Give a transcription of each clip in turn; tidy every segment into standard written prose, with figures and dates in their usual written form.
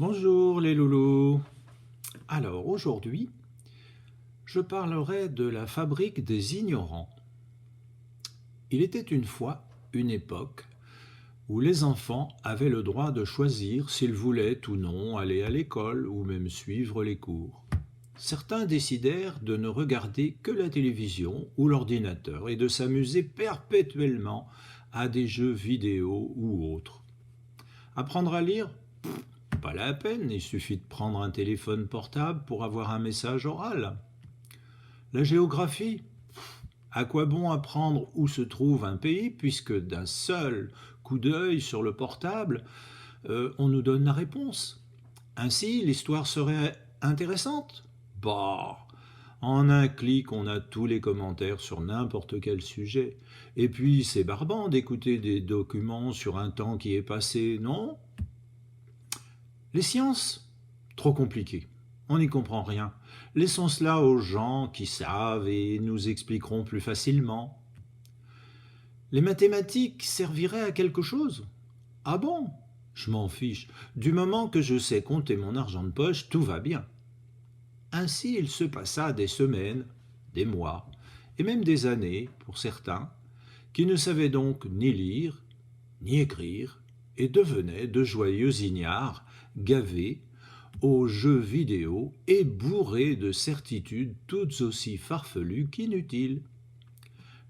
Bonjour les loulous. Alors aujourd'hui, je parlerai de la fabrique des ignorants. Il était une fois une époque où les enfants avaient le droit de choisir s'ils voulaient ou non aller à l'école ou même suivre les cours. Certains décidèrent de ne regarder que la télévision ou l'ordinateur et de s'amuser perpétuellement à des jeux vidéo ou autres. Apprendre à lire? Pas la peine, il suffit de prendre un téléphone portable pour avoir un message oral. La géographie? À quoi bon apprendre où se trouve un pays puisque d'un seul coup d'œil sur le portable, on nous donne la réponse. Ainsi, l'histoire serait intéressante? Bah, en un clic, on a tous les commentaires sur n'importe quel sujet. Et puis, c'est barbant d'écouter des documents sur un temps qui est passé, non? Les sciences? Trop compliqué. On n'y comprend rien. Laissons cela aux gens qui savent et nous expliqueront plus facilement. Les mathématiques serviraient à quelque chose? Ah bon? Je m'en fiche. Du moment que je sais compter mon argent de poche, tout va bien. Ainsi il se passa des semaines, des mois, et même des années, pour certains, qui ne savaient donc ni lire, ni écrire, et devenaient de joyeux ignares, gavés aux jeux vidéo et bourrés de certitudes toutes aussi farfelues qu'inutiles.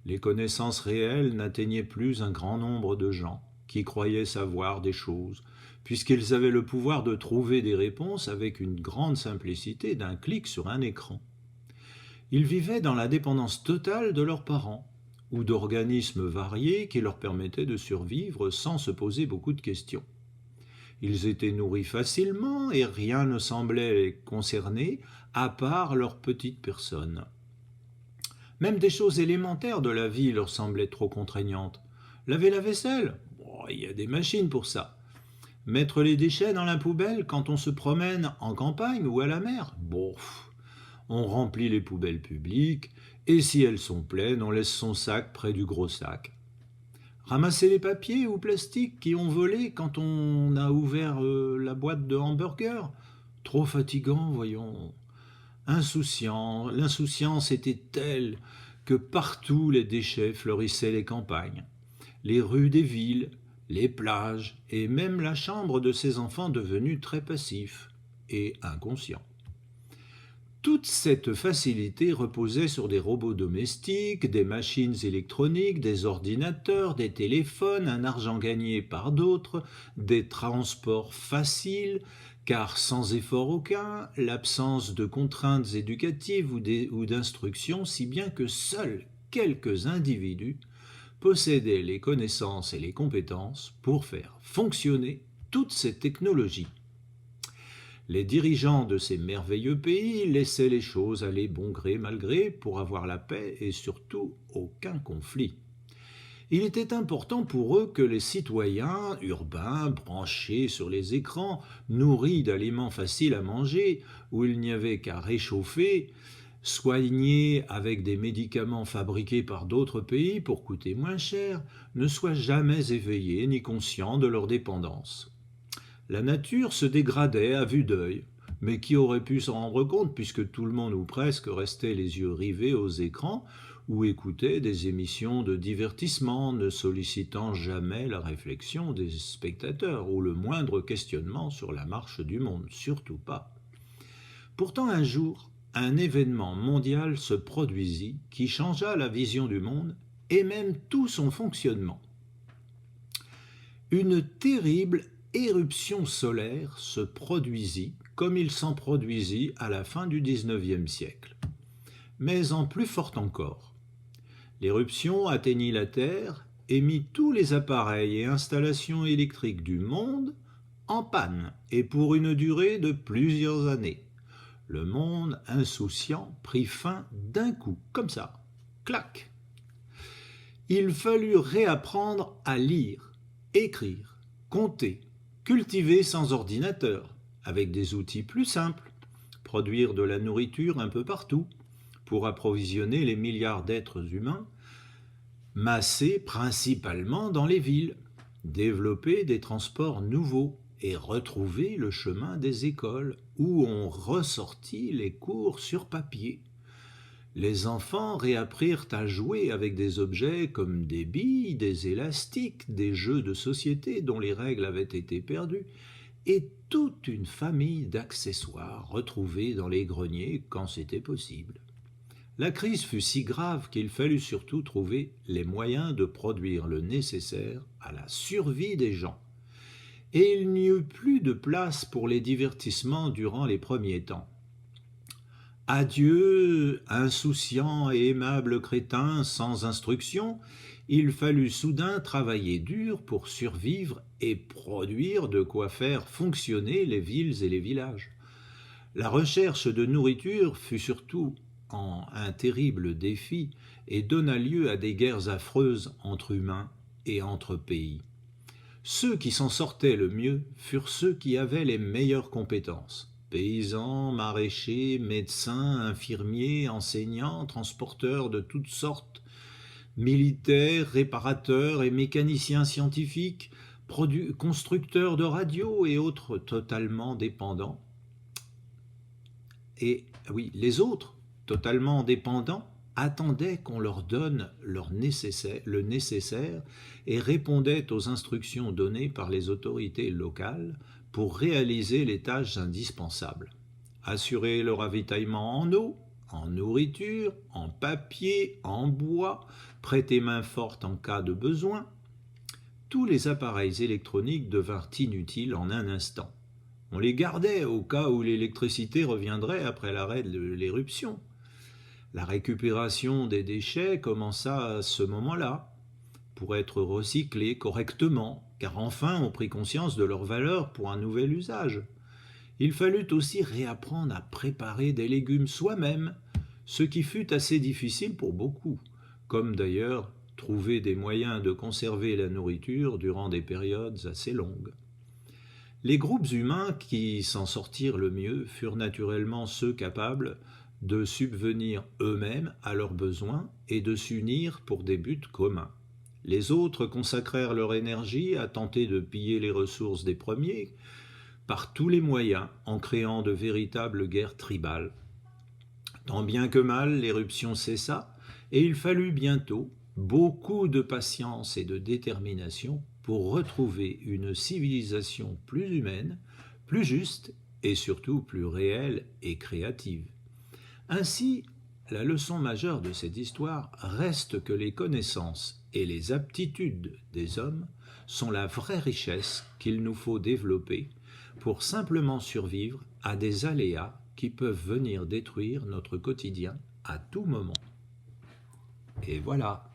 Les connaissances réelles n'atteignaient plus un grand nombre de gens qui croyaient savoir des choses, puisqu'ils avaient le pouvoir de trouver des réponses avec une grande simplicité d'un clic sur un écran. Ils vivaient dans la dépendance totale de leurs parents, ou d'organismes variés qui leur permettaient de survivre sans se poser beaucoup de questions. Ils étaient nourris facilement et rien ne semblait les concerner à part leur petite personne. Même des choses élémentaires de la vie leur semblaient trop contraignantes. Laver la vaisselle? Bon, il y a des machines pour ça. Mettre les déchets dans la poubelle quand on se promène en campagne ou à la mer? Bon, on remplit les poubelles publiques et si elles sont pleines, on laisse son sac près du gros sac. Ramasser les papiers ou plastiques qui ont volé quand on a ouvert la boîte de hamburgers? Trop fatigant, voyons. Insouciant, l'insouciance était telle que partout les déchets fleurissaient les campagnes, les rues des villes, les plages et même la chambre de ces enfants devenus très passifs et inconscients. Toute cette facilité reposait sur des robots domestiques, des machines électroniques, des ordinateurs, des téléphones, un argent gagné par d'autres, des transports faciles, car sans effort aucun, l'absence de contraintes éducatives ou d'instructions, si bien que seuls quelques individus possédaient les connaissances et les compétences pour faire fonctionner toutes ces technologies. Les dirigeants de ces merveilleux pays laissaient les choses aller bon gré mal gré pour avoir la paix et surtout aucun conflit. Il était important pour eux que les citoyens urbains, branchés sur les écrans, nourris d'aliments faciles à manger, où il n'y avait qu'à réchauffer, soignés avec des médicaments fabriqués par d'autres pays pour coûter moins cher, ne soient jamais éveillés ni conscients de leur dépendance. La nature se dégradait à vue d'œil, mais qui aurait pu s'en rendre compte puisque tout le monde ou presque restait les yeux rivés aux écrans ou écoutait des émissions de divertissement ne sollicitant jamais la réflexion des spectateurs ou le moindre questionnement sur la marche du monde, surtout pas. Pourtant un jour, un événement mondial se produisit qui changea la vision du monde et même tout son fonctionnement. Une terrible éruption solaire se produisit comme il s'en produisit à la fin du XIXe siècle, mais en plus fort encore. L'éruption atteignit la Terre et mit tous les appareils et installations électriques du monde en panne, et pour une durée de plusieurs années. Le monde insouciant prit fin d'un coup, comme ça, clac. Il fallut réapprendre à lire, écrire, compter, cultiver sans ordinateur, avec des outils plus simples, produire de la nourriture un peu partout, pour approvisionner les milliards d'êtres humains, massés principalement dans les villes, développer des transports nouveaux et retrouver le chemin des écoles, où on ressortit les cours sur papier. Les enfants réapprirent à jouer avec des objets comme des billes, des élastiques, des jeux de société dont les règles avaient été perdues, et toute une famille d'accessoires retrouvés dans les greniers quand c'était possible. La crise fut si grave qu'il fallut surtout trouver les moyens de produire le nécessaire à la survie des gens. Et il n'y eut plus de place pour les divertissements durant les premiers temps. Adieu, insouciant et aimable crétin sans instruction, il fallut soudain travailler dur pour survivre et produire de quoi faire fonctionner les villes et les villages. La recherche de nourriture fut surtout un terrible défi et donna lieu à des guerres affreuses entre humains et entre pays. Ceux qui s'en sortaient le mieux furent ceux qui avaient les meilleures compétences. Paysans, maraîchers, médecins, infirmiers, enseignants, transporteurs de toutes sortes, militaires, réparateurs et mécaniciens scientifiques, constructeurs de radios et autres totalement dépendants. Et oui, les autres, totalement dépendants, attendaient qu'on leur donne le nécessaire et répondaient aux instructions données par les autorités locales pour réaliser les tâches indispensables. Assurer le ravitaillement en eau, en nourriture, en papier, en bois, prêter main forte en cas de besoin. Tous les appareils électroniques devinrent inutiles en un instant. On les gardait au cas où l'électricité reviendrait après l'arrêt de l'éruption. La récupération des déchets commença à ce moment-là, pour être recyclés correctement, car enfin on prit conscience de leur valeur pour un nouvel usage. Il fallut aussi réapprendre à préparer des légumes soi-même, ce qui fut assez difficile pour beaucoup, comme d'ailleurs trouver des moyens de conserver la nourriture durant des périodes assez longues. Les groupes humains qui s'en sortirent le mieux furent naturellement ceux capables de subvenir eux-mêmes à leurs besoins et de s'unir pour des buts communs. Les autres consacrèrent leur énergie à tenter de piller les ressources des premiers par tous les moyens en créant de véritables guerres tribales. Tant bien que mal, l'éruption cessa et il fallut bientôt beaucoup de patience et de détermination pour retrouver une civilisation plus humaine, plus juste et surtout plus réelle et créative. Ainsi, la leçon majeure de cette histoire reste que les connaissances et les aptitudes des hommes sont la vraie richesse qu'il nous faut développer pour simplement survivre à des aléas qui peuvent venir détruire notre quotidien à tout moment. Et voilà.